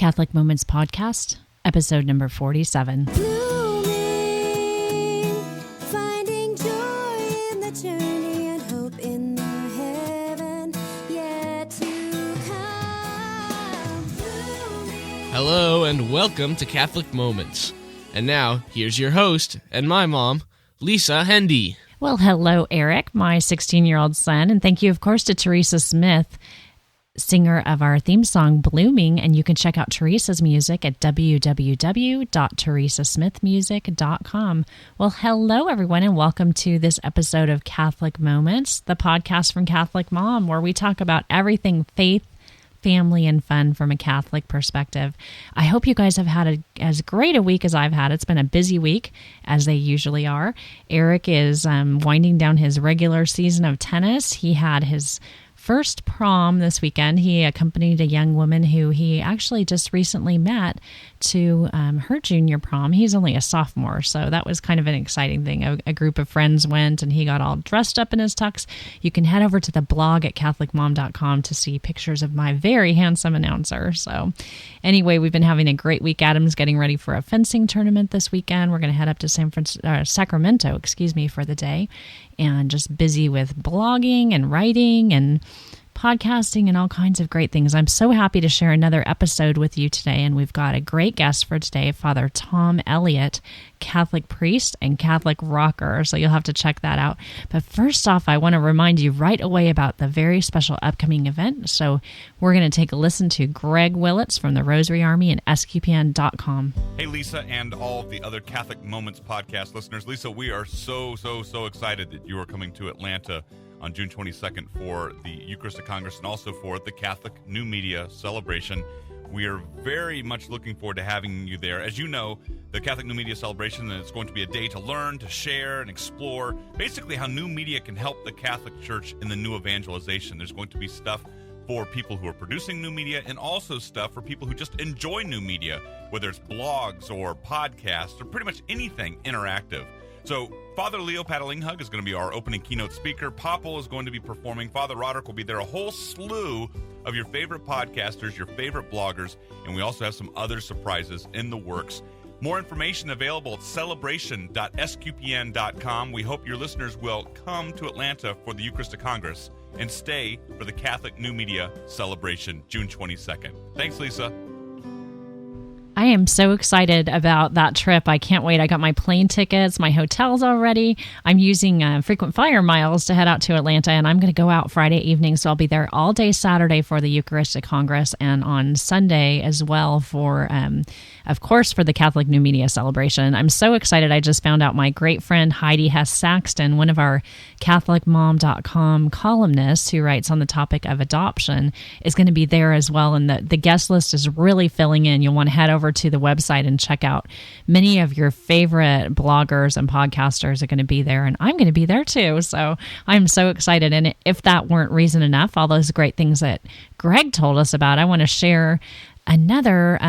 Catholic Moments Podcast, episode number 47. Blooming, finding joy in the journey and hope in the heaven yet to come. Blooming. Hello and welcome to Catholic Moments. And now, here's your host and my mom, Lisa Hendy. Well, hello, Eric, my 16-year-old son, and thank you, of course, to Teresa Smith, singer of our theme song, Blooming, and you can check out Teresa's music at www.teresasmithmusic.com. Well, hello, everyone, and welcome to this episode of Catholic Moments, the podcast from Catholic Mom, where we talk about everything faith, family, and fun from a Catholic perspective. I hope you guys have had as great a week as I've had. It's been a busy week, as they usually are. Eric is winding down his regular season of tennis. He had his first prom this weekend. He accompanied a young woman who he actually just recently met to her junior prom. He's only a sophomore, so that was kind of an exciting thing. A group of friends went, and he got all dressed up in his tux. You can head over to the blog at CatholicMom.com to see pictures of my very handsome announcer. So anyway, we've been having a great week. Adam's getting ready for a fencing tournament this weekend. We're going to head up to Sacramento, for the day, and just busy with blogging and writing and podcasting and all kinds of great things. I'm so happy to share another episode with you today, and we've got a great guest for today, Father Tom Elliott, Catholic priest and Catholic rocker, so you'll have to check that out. But first off, I want to remind you right away about the very special upcoming event, so we're going to take a listen to Greg Willits from the Rosary Army and SQPN.com. Hey, Lisa, and all of the other Catholic Moments podcast listeners. Lisa, we are so excited that you are coming to Atlanta on June 22nd for the Eucharistic Congress and also for the Catholic New Media Celebration. We are very much looking forward to having you there. As you know, the Catholic New Media Celebration is going to be a day to learn, to share, and explore basically how new media can help the Catholic Church in the new evangelization. There's going to be stuff for people who are producing new media and also stuff for people who just enjoy new media, whether it's blogs or podcasts or pretty much anything interactive. So Father Leo Patalinghug is going to be our opening keynote speaker. Popple is going to be performing. Father Roderick will be there. A whole slew of your favorite podcasters, your favorite bloggers, and we also have some other surprises in the works. More information available at celebration.sqpn.com. We hope your listeners will come to Atlanta for the Eucharistic Congress and stay for the Catholic New Media Celebration, June 22nd. Thanks, Lisa. I am so excited about that trip. I can't wait. I got my plane tickets, my hotels already. I'm using frequent flyer miles to head out to Atlanta, and I'm going to go out Friday evening, so I'll be there all day Saturday for the Eucharistic Congress and on Sunday as well for, of course, for the Catholic New Media Celebration. I'm so excited. I just found out my great friend Heidi Hess-Saxton, one of our CatholicMom.com columnists who writes on the topic of adoption, is going to be there as well, and the guest list is really filling in. You'll want to head over to the website and check out. Many of your favorite bloggers and podcasters are going to be there, and I'm going to be there too. So I'm so excited. And if that weren't reason enough, all those great things that Greg told us about, I want to share another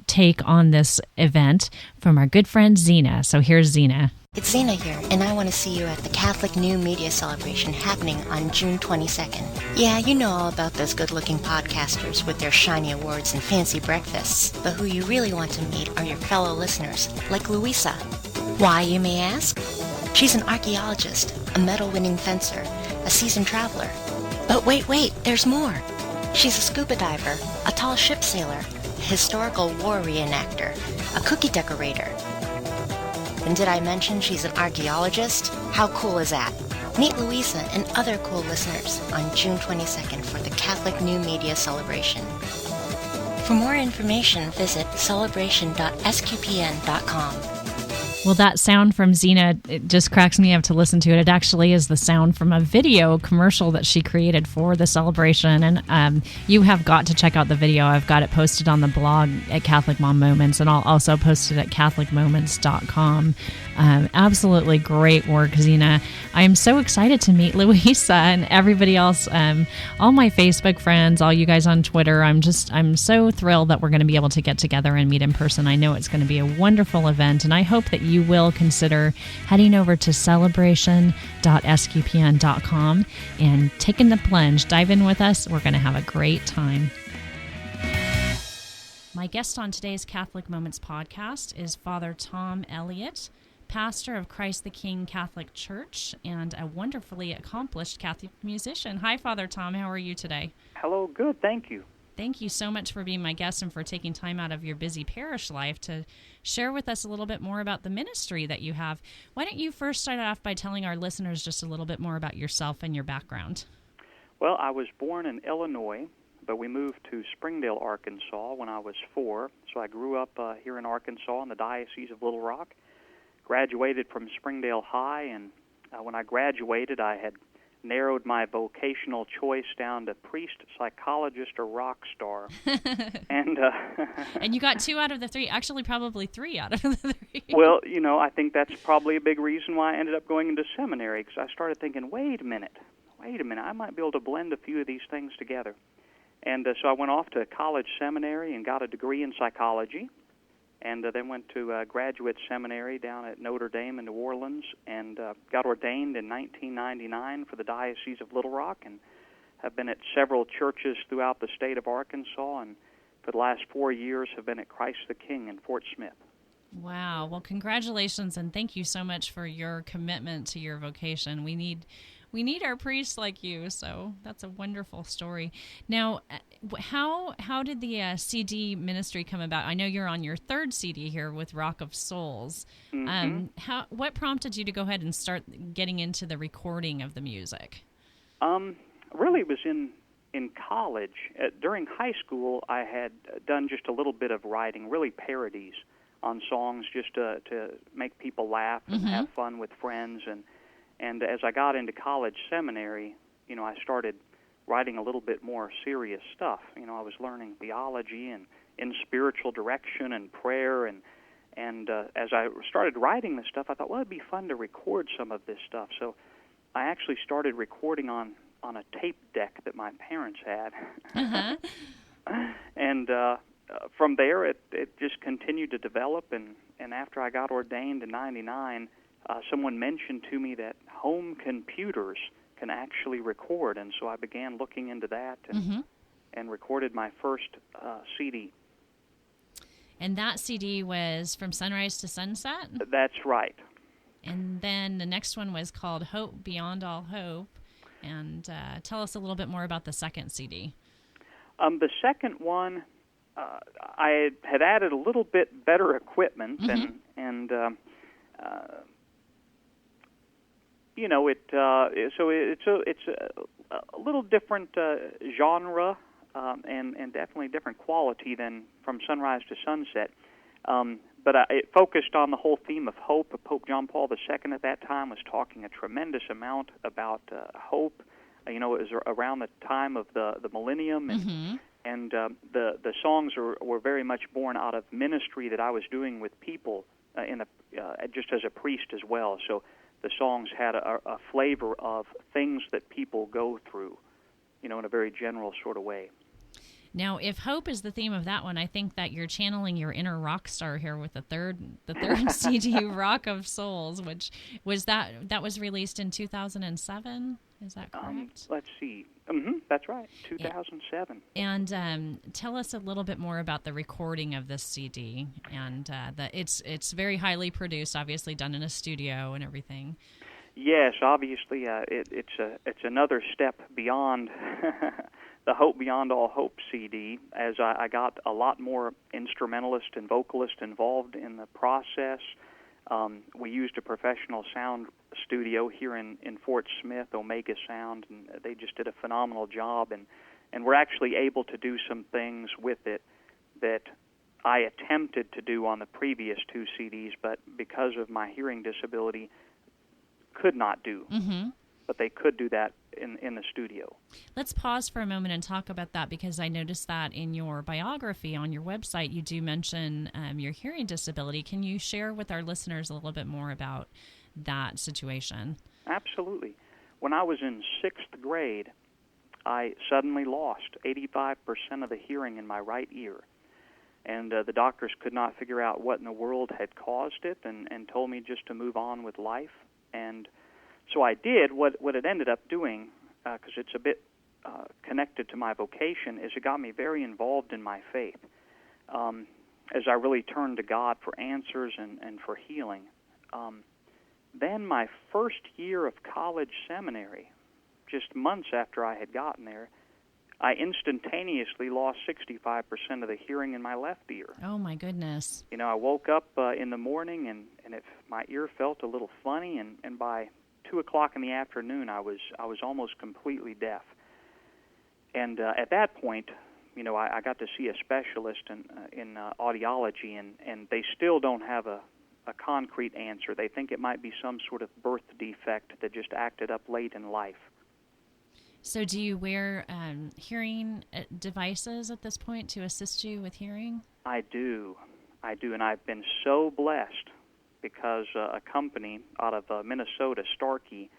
take on this event from our good friend Zena. So here's Zena. It's Zena here, and I want to see you at the Catholic New Media Celebration happening on June 22nd. Yeah, you know all about those good-looking podcasters with their shiny awards and fancy breakfasts, but who you really want to meet are your fellow listeners, like Louisa. Why, you may ask? She's an archaeologist, a medal-winning fencer, a seasoned traveler. But wait, there's more. She's a scuba diver, a tall ship sailor, a historical war reenactor, a cookie decorator. And did I mention she's an archaeologist? How cool is that? Meet Louisa and other cool listeners on June 22nd for the Catholic New Media Celebration. For more information, visit celebration.sqpn.com. Well, that sound from Zena, it just cracks me up to listen to it. It actually is the sound from a video commercial that she created for the celebration. And you have got to check out the video. I've got it posted on the blog at Catholic Mom Moments, and I'll also post it at CatholicMoments.com. Absolutely great work, Zena. I am so excited to meet Louisa and everybody else, all my Facebook friends, all you guys on Twitter. I'm so thrilled that we're going to be able to get together and meet in person. I know it's going to be a wonderful event, and I hope that you will consider heading over to celebration.sqpn.com and taking the plunge. Dive in with us. We're going to have a great time. My guest on today's Catholic Moments podcast is Father Tom Elliott, pastor of Christ the King Catholic Church and a wonderfully accomplished Catholic musician. Hi, Father Tom. How are you today? Hello, good, thank you. Thank you so much for being my guest and for taking time out of your busy parish life to share with us a little bit more about the ministry that you have. Why don't you first start off by telling our listeners just a little bit more about yourself and your background? Well, I was born in Illinois, but we moved to Springdale, Arkansas when I was 4. So I grew up here in Arkansas in the Diocese of Little Rock, graduated from Springdale High, and when I graduated, I had narrowed my vocational choice down to priest, psychologist, or rock star. And and you got 2 out of the 3, actually probably 3 out of the 3. Well, I think that's probably a big reason why I ended up going into seminary, because I started thinking, wait a minute, I might be able to blend a few of these things together. And so I went off to college seminary and got a degree in psychology, and then went to graduate seminary down at Notre Dame in New Orleans, and got ordained in 1999 for the Diocese of Little Rock, and have been at several churches throughout the state of Arkansas, and for the last 4 years have been at Christ the King in Fort Smith. Wow. Well, congratulations, and thank you so much for your commitment to your vocation. We need our priests like you, so that's a wonderful story. Now, how did the CD ministry come about? I know you're on your 3rd CD here with Rock of Souls. Mm-hmm. What prompted you to go ahead and start getting into the recording of the music? Really, it was in college. During high school, I had done just a little bit of writing, really parodies on songs, just to make people laugh and have fun with friends. And as I got into college seminary, I started writing a little bit more serious stuff. I was learning theology and in spiritual direction and prayer, and as I started writing this stuff, I thought, well, it'd be fun to record some of this stuff. So I actually started recording on a tape deck that my parents had. And from there, it just continued to develop, and after I got ordained in 99, someone mentioned to me that home computers can actually record, and so I began looking into that and recorded my first CD. And that CD was From Sunrise to Sunset? That's right. And then the next one was called Hope Beyond All Hope. And tell us a little bit more about the second CD. The second one, I had added a little bit better equipment, so it's a little different genre and definitely different quality than From Sunrise to Sunset. But it focused on the whole theme of hope. Pope John Paul II at that time was talking a tremendous amount about hope. It was around the time of the millennium, and the songs were very much born out of ministry that I was doing with people just as a priest as well. So the songs had a flavor of things that people go through, in a very general sort of way. Now, if hope is the theme of that one, I think that you're channeling your inner rock star here with the third CD, Rock of Souls, which was that was released in 2007. Is that correct? Let's see. That's right, 2007. And tell us a little bit more about the recording of this CD. And it's very highly produced, obviously done in a studio and everything. Yes, obviously, it's another step beyond the Hope Beyond All Hope CD, as I got a lot more instrumentalist and vocalist involved in the process. We used a professional sound studio here in Fort Smith, Omega Sound, and they just did a phenomenal job, and we're actually able to do some things with it that I attempted to do on the previous 2 CDs, but because of my hearing disability, could not do. But they could do that in the studio. Let's pause for a moment and talk about that, because I noticed that in your biography on your website, you do mention your hearing disability. Can you share with our listeners a little bit more about that situation? Absolutely. When I was in 6th grade, I suddenly lost 85% of the hearing in my right ear. And the doctors could not figure out what in the world had caused it, and told me just to move on with life. And so I did. What it ended up doing, because it's a bit connected to my vocation, is it got me very involved in my faith. as I really turned to God for answers and for healing. Then my first year of college seminary, just months after I had gotten there, I instantaneously lost 65% of the hearing in my left ear. Oh, my goodness. You know, I woke up in the morning, and my ear felt a little funny, and by 2 o'clock in the afternoon, I was almost completely deaf. And at that point, you know, I got to see a specialist in audiology, and they still don't have a concrete answer. They think it might be some sort of birth defect that just acted up late in life. So do you wear hearing devices at this point to assist you with hearing? I do, and I've been so blessed because a company out of Minnesota, Starkey,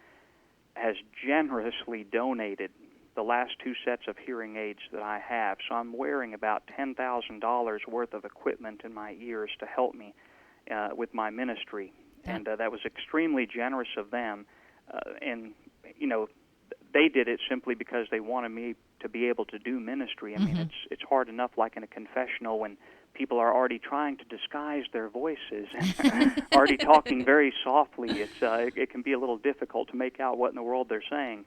has generously donated the last 2 sets of hearing aids that I have. So I'm wearing about $10,000 worth of equipment in my ears to help me with my ministry, and that was extremely generous of them. And, you know, they did it simply because they wanted me to be able to do ministry. I mean, it's hard enough, like in a confessional, when people are already trying to disguise their voices and already talking very softly. It can be a little difficult to make out what in the world they're saying.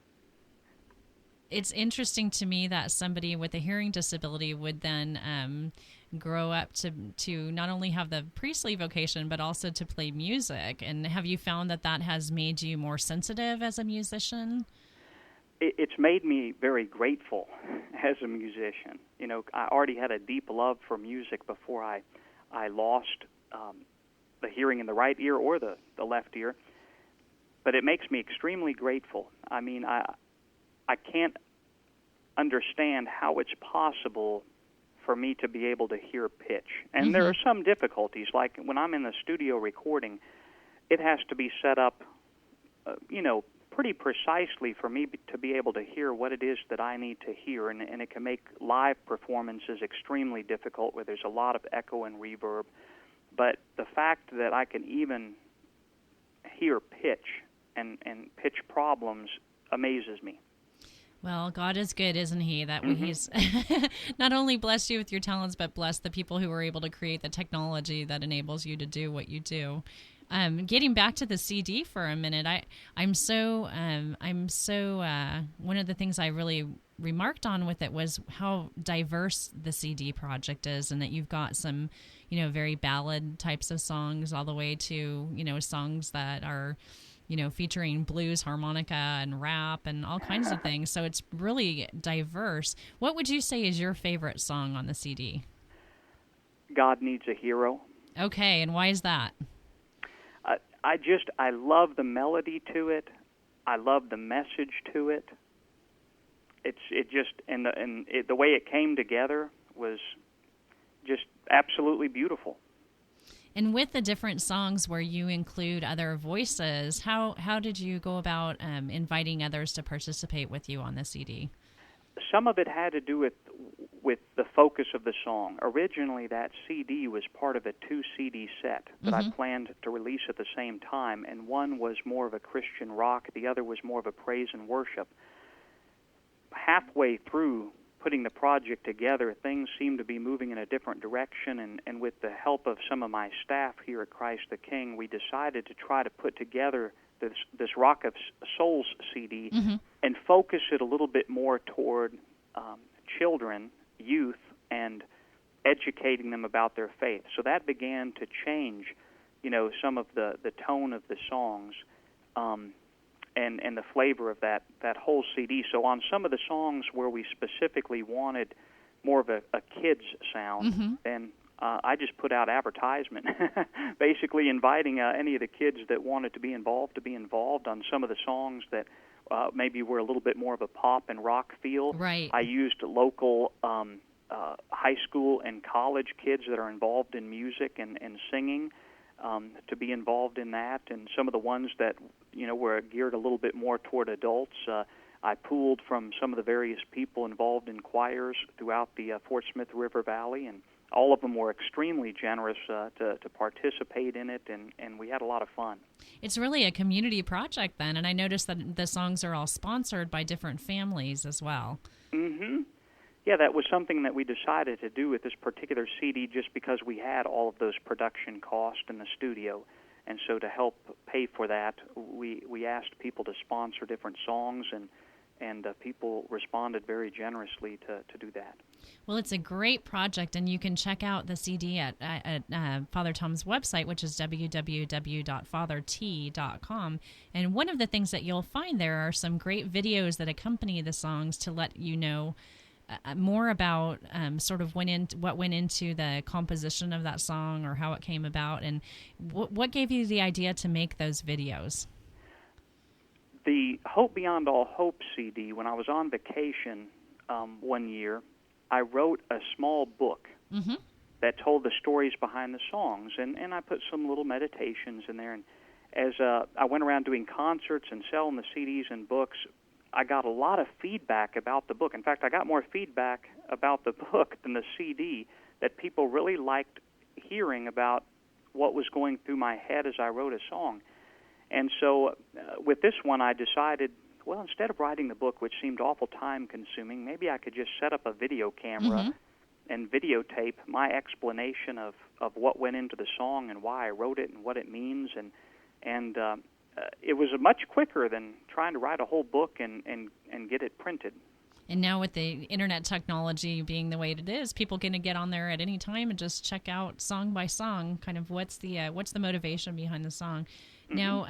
It's interesting to me that somebody with a hearing disability would then grow up to not only have the priestly vocation, but also to play music. And have you found that has made you more sensitive as a musician? It's made me very grateful as a musician. You know, I already had a deep love for music before I lost the hearing in the right ear or the left ear. But it makes me extremely grateful. I mean, I can't understand how it's possible for me to be able to hear pitch. And there are some difficulties, like when I'm in the studio recording, it has to be set up, you know, pretty precisely for me to be able to hear what it is that I need to hear, and it can make live performances extremely difficult where there's a lot of echo and reverb. But the fact that I can even hear pitch and pitch problems amazes me. Well, God is good, isn't he? That He's not only blessed you with your talents, but blessed the people who were able to create the technology that enables you to do what you do. Getting back to the CD for a minute, I'm so one of the things I really remarked on with it was how diverse the CD project is, and that you've got some, you know, very ballad types of songs all the way to, you know, songs that are, you know, featuring blues, harmonica, and rap, and all kinds of things. So it's really diverse. What would you say is your favorite song on the CD? God Needs a Hero. Okay, and why is that? I love the melody to it. I love the message to it. The way it came together was just absolutely beautiful. And with the different songs where you include other voices, how did you go about inviting others to participate with you on the CD? Some of it had to do with the focus of the song. Originally, that CD was part of a 2-CD set that I planned to release at the same time, and one was more of a Christian rock, the other was more of a praise and worship. Halfway through putting the project together, things seemed to be moving in a different direction, and with the help of some of my staff here at Christ the King, we decided to try to put together this Rock of Souls CD and focus it a little bit more toward children, youth, and educating them about their faith. So that began to change, you know, some of the tone of the songs and the flavor of that whole CD. So on some of the songs where we specifically wanted more of a kid's sound, then I just put out advertisement, basically inviting any of the kids that wanted to be involved on some of the songs that maybe were a little bit more of a pop and rock feel. Right. I used local high school and college kids that are involved in music and singing to be involved in that, and some of the ones that, you know, were geared a little bit more toward adults. I pooled from some of the various people involved in choirs throughout the Fort Smith River Valley, and all of them were extremely generous to participate in it, and we had a lot of fun. It's really a community project then, and I noticed that the songs are all sponsored by different families as well. Yeah, that was something that we decided to do with this particular CD just because we had all of those production costs in the studio. And so to help pay for that, we asked people to sponsor different songs, and people responded very generously to do that. Well, it's a great project, and you can check out the CD at Father Tom's website, which is www.fatherT.com. And one of the things that you'll find there are some great videos that accompany the songs to let you know more about sort of what went into the composition of that song or how it came about. And what gave you the idea to make those videos? The Hope Beyond All Hope CD, when I was on vacation one year, I wrote a small book that told the stories behind the songs, and I put some little meditations in there. And as I went around doing concerts and selling the CDs and books, I got a lot of feedback about the book. In fact, I got more feedback about the book than the CD, that people really liked hearing about what was going through my head as I wrote a song. And so with this one, I decided, well, instead of writing the book, which seemed awful time-consuming, maybe I could just set up a video camera and videotape my explanation of what went into the song and why I wrote it and what it means. And it was much quicker than trying to write a whole book and get it printed. And now with the internet technology being the way it is, people can get on there at any time and just check out song by song, kind of what's the motivation behind the song. Now,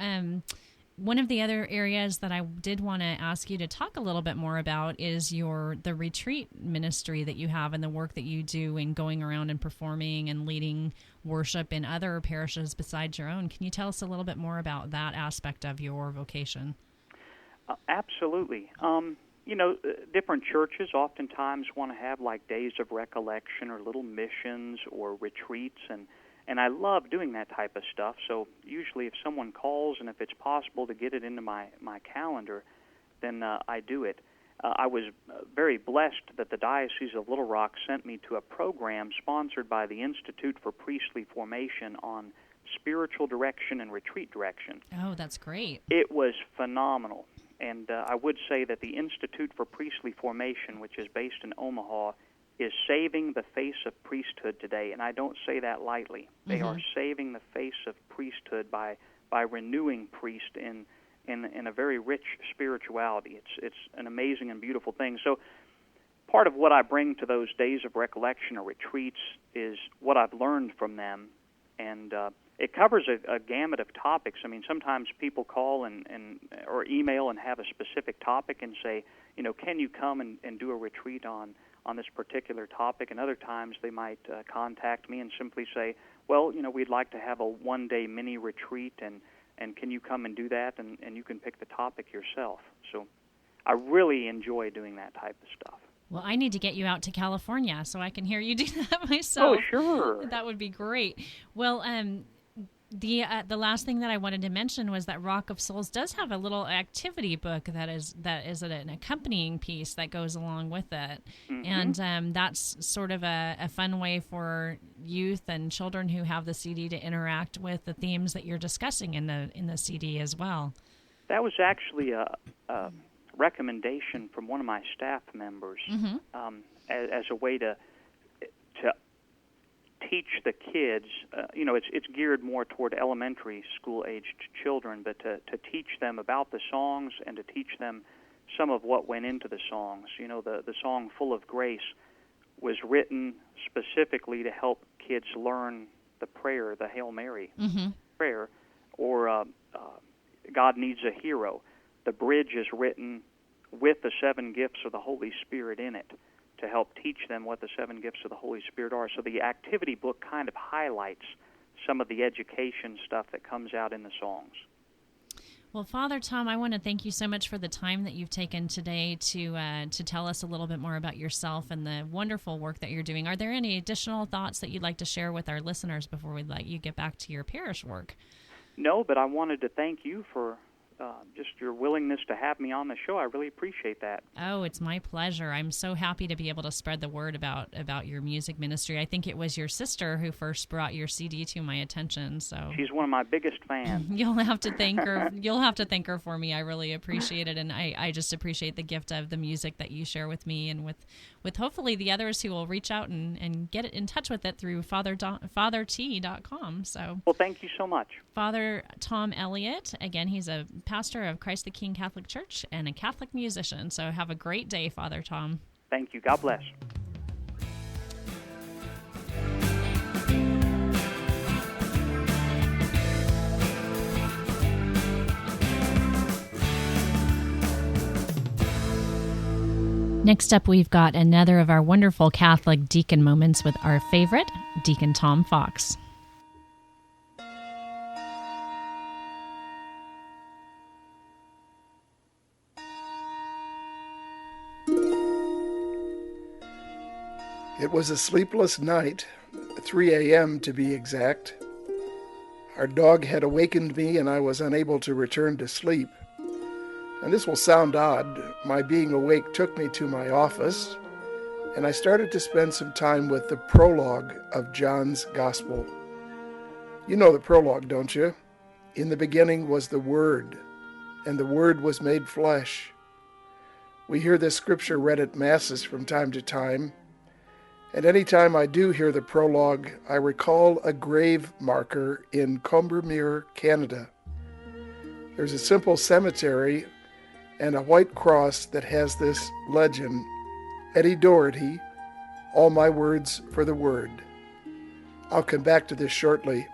one of the other areas that I did want to ask you to talk a little bit more about is the retreat ministry that you have and the work that you do in going around and performing and leading worship in other parishes besides your own. Can you tell us a little bit more about that aspect of your vocation? Absolutely. Different churches oftentimes want to have like days of recollection or little missions or retreats, and I love doing that type of stuff. So usually if someone calls and if it's possible to get it into my calendar, then I do it. I was very blessed that the Diocese of Little Rock sent me to a program sponsored by the Institute for Priestly Formation on spiritual direction and retreat direction. Oh, that's great. It was phenomenal. And I would say that the Institute for Priestly Formation, which is based in Omaha, is saving the face of priesthood today, and I don't say that lightly. They are saving the face of priesthood by renewing priest in a very rich spirituality. It's an amazing and beautiful thing. So part of what I bring to those days of recollection or retreats is what I've learned from them, and it covers a gamut of topics. I mean, sometimes people call or email and have a specific topic and say, can you come and do a retreat on this particular topic? And other times they might contact me and simply say, well, we'd like to have a one-day mini retreat, and can you come and do that? And you can pick the topic yourself. So I really enjoy doing that type of stuff. Well, I need to get you out to California so I can hear you do that myself. Oh, sure. That would be great. Well, the last thing that I wanted to mention was that Rock of Souls does have a little activity book that is an accompanying piece that goes along with it, and that's sort of a fun way for youth and children who have the CD to interact with the themes that you're discussing in the CD as well. That was actually a recommendation from one of my staff members as a way to teach the kids. It's geared more toward elementary school-aged children, but to teach them about the songs and to teach them some of what went into the songs. The song Full of Grace was written specifically to help kids learn the prayer, the Hail Mary prayer, or God Needs a Hero. The bridge is written with the 7 gifts of the Holy Spirit in it to help teach them what the 7 gifts of the Holy Spirit are. So the activity book kind of highlights some of the education stuff that comes out in the songs. Well, Father Tom, I want to thank you so much for the time that you've taken today to tell us a little bit more about yourself and the wonderful work that you're doing. Are there any additional thoughts that you'd like to share with our listeners before we let you get back to your parish work? No, but I wanted to thank you for just your willingness to have me on the show. I really appreciate that. Oh, it's my pleasure. I'm so happy to be able to spread the word about your music ministry. I think it was your sister who first brought your CD to my attention. So she's one of my biggest fans. You'll have to thank her. You'll have to thank her for me. I really appreciate it, and I just appreciate the gift of the music that you share with me and with with hopefully the others who will reach out and get in touch with it through fatherT.com. So, Well, thank you so much. Father Tom Elliott, again, he's a pastor of Christ the King Catholic Church and a Catholic musician. So have a great day, Father Tom. Thank you. God bless. Next up, we've got another of our wonderful Catholic deacon moments with our favorite, Deacon Tom Fox. It was a sleepless night, 3 a.m. to be exact. Our dog had awakened me and I was unable to return to sleep. And this will sound odd. My being awake took me to my office, and I started to spend some time with the prologue of John's Gospel. You know the prologue, don't you? In the beginning was the Word, and the Word was made flesh. We hear this scripture read at Masses from time to time, and any time I do hear the prologue, I recall a grave marker in Combermere, Canada. There's a simple cemetery and a white cross that has this legend, Eddie Doherty, all my words for the Word. I'll come back to this shortly.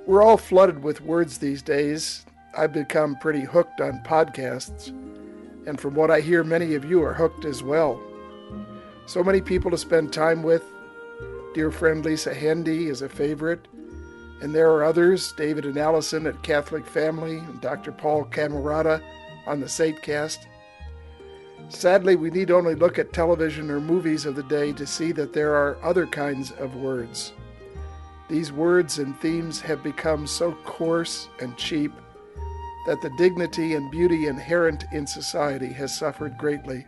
We're all flooded with words these days. I've become pretty hooked on podcasts, and from what I hear, many of you are hooked as well. So many people to spend time with. Dear friend Lisa Hendy is a favorite, and there are others, David and Allison at Catholic Family, and Dr. Paul Camerata on the Satecast. Sadly, we need only look at television or movies of the day to see that there are other kinds of words. These words and themes have become so coarse and cheap that the dignity and beauty inherent in society has suffered greatly.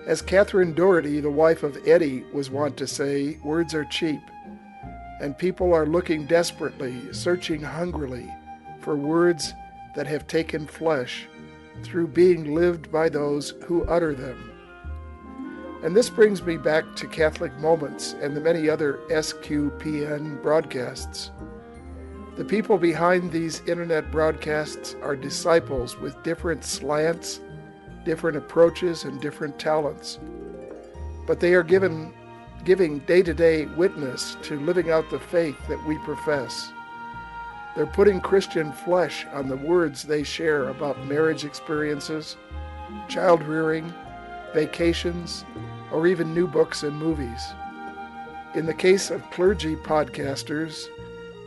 As Catherine Doherty, the wife of Eddie, was wont to say, words are cheap, and people are looking desperately, searching hungrily for words that have taken flesh through being lived by those who utter them. And this brings me back to Catholic Moments and the many other SQPN broadcasts. The people behind these internet broadcasts are disciples with different slants, different approaches, and different talents. But they are giving day-to-day witness to living out the faith that we profess. They're putting Christian flesh on the words they share about marriage experiences, child rearing, vacations, or even new books and movies. In the case of clergy podcasters,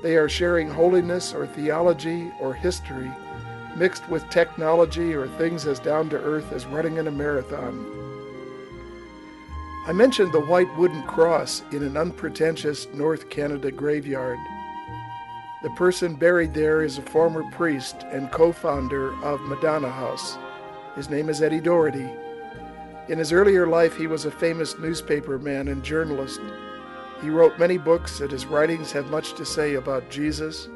they are sharing holiness or theology or history mixed with technology or things as down to earth as running in a marathon. I mentioned the white wooden cross in an unpretentious North Canada graveyard. The person buried there is a former priest and co-founder of Madonna House. His name is Eddie Doherty. In his earlier life, he was a famous newspaper man and journalist. He wrote many books, and his writings have much to say about Jesus,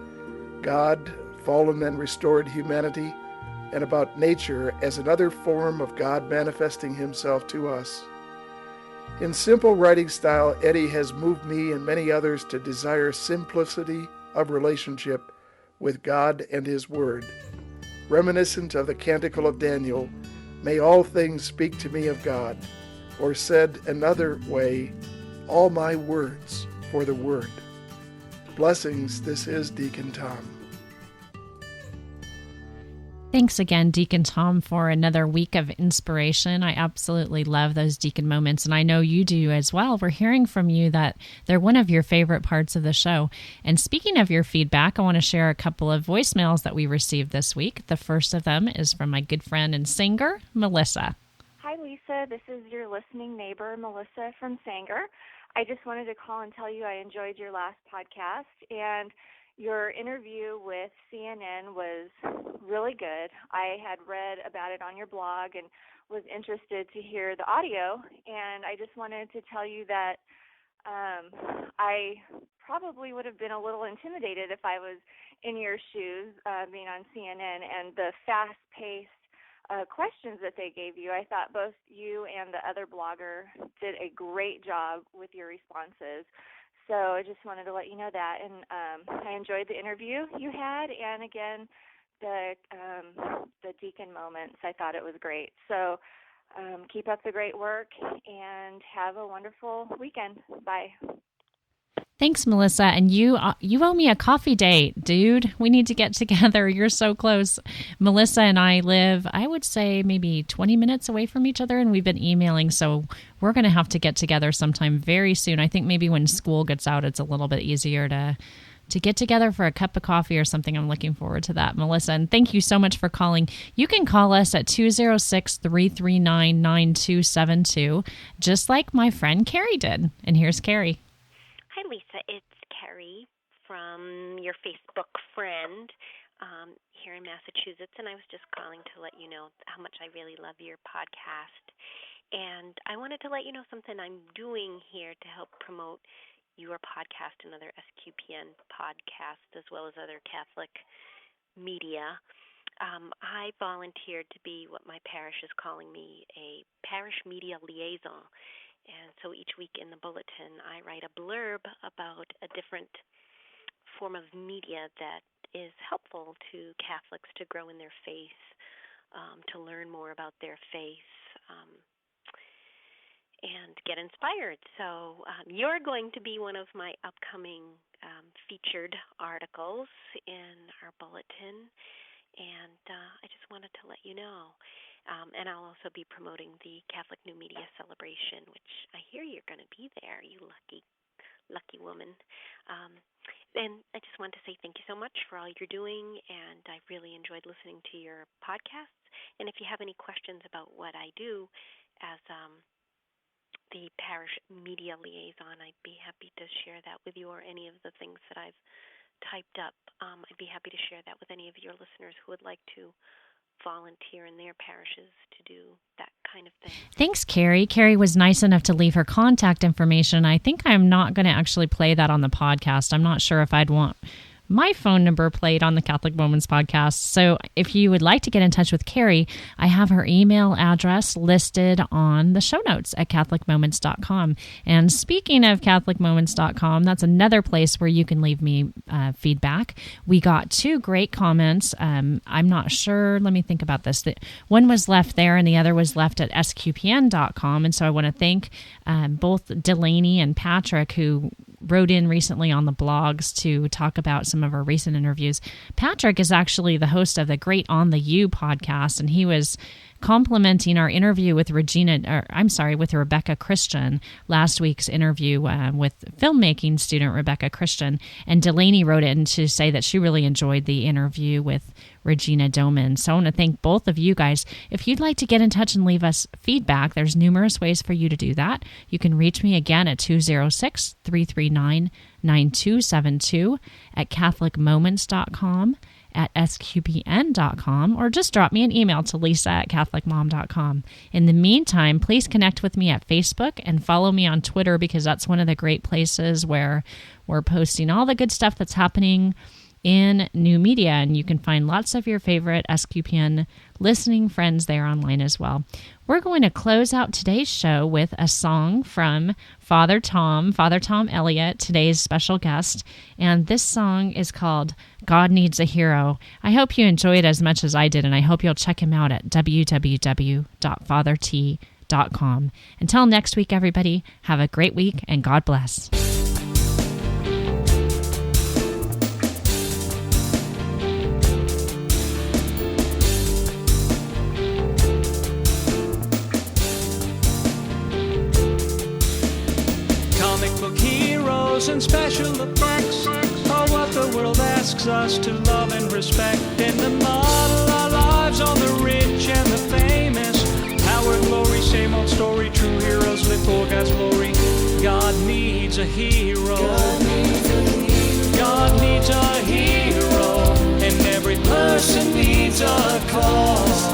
God, fallen and restored humanity, and about nature as another form of God manifesting himself to us. In simple writing style, Eddie has moved me and many others to desire simplicity of relationship with God and His Word. Reminiscent of the Canticle of Daniel, may all things speak to me of God, or said another way, all my words for the Word. Blessings, this is Deacon Tom. Thanks again, Deacon Tom, for another week of inspiration. I absolutely love those deacon moments, and I know you do as well. We're hearing from you that they're one of your favorite parts of the show. And speaking of your feedback, I want to share a couple of voicemails that we received this week. The first of them is from my good friend and singer, Melissa. Hi, Lisa. This is your listening neighbor, Melissa from Sanger. I just wanted to call and tell you I enjoyed your last podcast, and your interview with CNN was really good. I had read about it on your blog and was interested to hear the audio, and I just wanted to tell you that I probably would have been a little intimidated if I was in your shoes being on CNN, and the fast-paced questions that they gave you. I thought both you and the other blogger did a great job with your responses. So I just wanted to let you know that. And I enjoyed the interview you had, and again, the Deacon moments. I thought it was great. So keep up the great work and have a wonderful weekend. Bye. Thanks, Melissa. And you owe me a coffee date, dude. We need to get together. You're so close. Melissa and I live, I would say, maybe 20 minutes away from each other, and we've been emailing, so we're going to have to get together sometime very soon. I think maybe when school gets out, it's a little bit easier to get together for a cup of coffee or something. I'm looking forward to that, Melissa. And thank you so much for calling. You can call us at 206-339-9272, just like my friend Carrie did. And here's Carrie. Hi, Lisa. It's Carrie from your Facebook friend here in Massachusetts, and I was just calling to let you know how much I really love your podcast. And I wanted to let you know something I'm doing here to help promote your podcast and other SQPN podcasts, as well as other Catholic media. I volunteered to be what my parish is calling me, a parish media liaison. And so each week in the bulletin, I write a blurb about a different form of media that is helpful to Catholics to grow in their faith, to learn more about their faith, and get inspired. So you're going to be one of my upcoming featured articles in our bulletin, and I just wanted to let you know. And I'll also be promoting the Catholic New Media Celebration, which I hear you're going to be there, you lucky woman. And I just want to say thank you so much for all you're doing, and I really enjoyed listening to your podcasts. And if you have any questions about what I do as the parish media liaison, I'd be happy to share that with you, or any of the things that I've typed up. I'd be happy to share that with any of your listeners who would like to volunteer in their parishes to do that kind of thing. Thanks, Carrie. Carrie was nice enough to leave her contact information. I think I'm not going to actually play that on the podcast. I'm not sure if I'd want my phone number played on the Catholic Moments podcast. So if you would like to get in touch with Carrie, I have her email address listed on the show notes at CatholicMoments.com. And speaking of CatholicMoments.com, that's another place where you can leave me feedback. We got 2 great comments. I'm not sure. Let me think about this. One was left there and the other was left at SQPN.com. And so I want to thank both Delaney and Patrick, who wrote in recently on the blogs to talk about some of our recent interviews. Patrick is actually the host of the Great On the You podcast, and he was complimenting our interview with with Rebecca Christian, last week's interview with filmmaking student Rebecca Christian. And Delaney wrote in to say that she really enjoyed the interview with Regina Doman. So I want to thank both of you guys. If you'd like to get in touch and leave us feedback, there's numerous ways for you to do that. You can reach me again at 206-339-9272, at CatholicMoments.com, at SQPN.com, or just drop me an email to lisa@CatholicMom.com. In the meantime, please connect with me at Facebook and follow me on Twitter, because that's one of the great places where we're posting all the good stuff that's happening in new media, and you can find lots of your favorite SQPN listening friends there online as well. We're going to close out today's show with a song from Father Tom Elliott, today's special guest, and this song is called God Needs a Hero. I hope you enjoy it as much as I did, and I hope you'll check him out at www.fatherT.com. Until next week, everybody, have a great week, and God bless. And special effects are what the world asks us to love and respect. In the model our lives on the rich and the famous. Power, glory, same old story. True heroes live for God's glory. God needs a hero. God needs a hero. And every person needs a cause.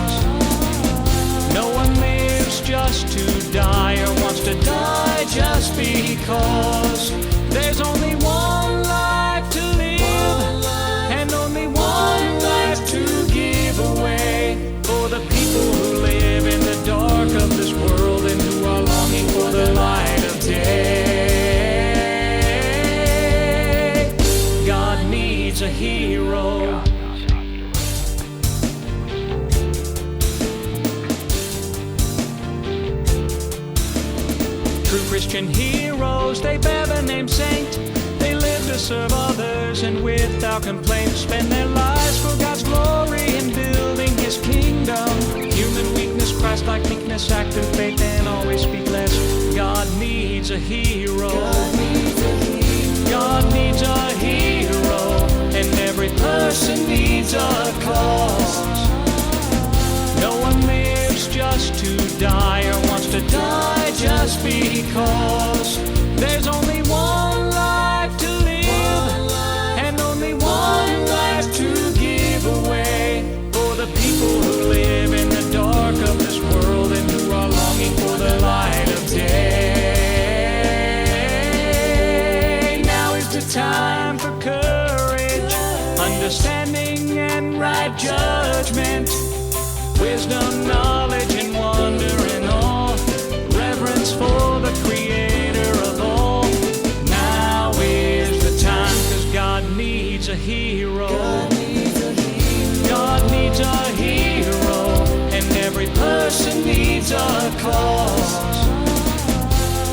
No one lives just to die or wants to die just because. There's only one life to live, and only one life to give away for the people Christian heroes. They bear the name saint. They live to serve others and without complaint spend their lives for God's glory and building His kingdom. Human weakness, Christ-like meekness, active faith, and always speak less. God needs a hero. God needs a hero, and every person needs a cause. No one lives just to die or wants to die just because. There's only one life to live and only one life to give away for the people who live in the dark of this world and who are longing for the light of day. Now is the time for courage, understanding and right judgment, wisdom, knowledge, and wonder and awe, reverence for the Creator of all. Now is the time, 'cause God needs a hero. God needs a hero, and every person needs a cause.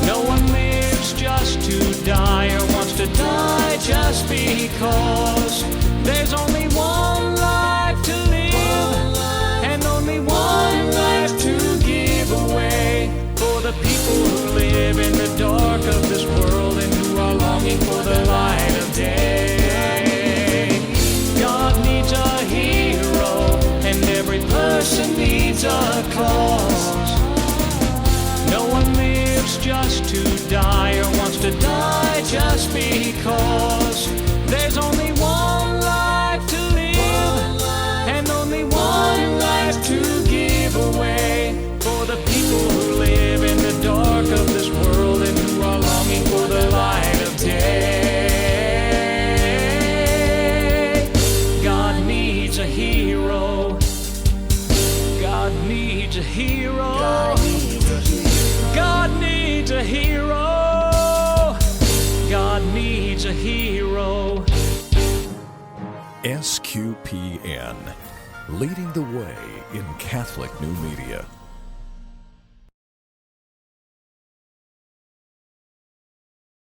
No one lives just to die or wants to die just because. There's only one life to live and only one life to give away for the people who live in the dark of this world and who are longing for the light of day. God needs a hero, and every person needs a cause. No one lives just to die or wants to die just because. There's only one life to live and only one life to give away for the people who live in the dark of this world and who are longing for the light of day. God needs a hero. God needs a hero. God needs a hero. God needs a hero. SQPN, leading the way in Catholic new media.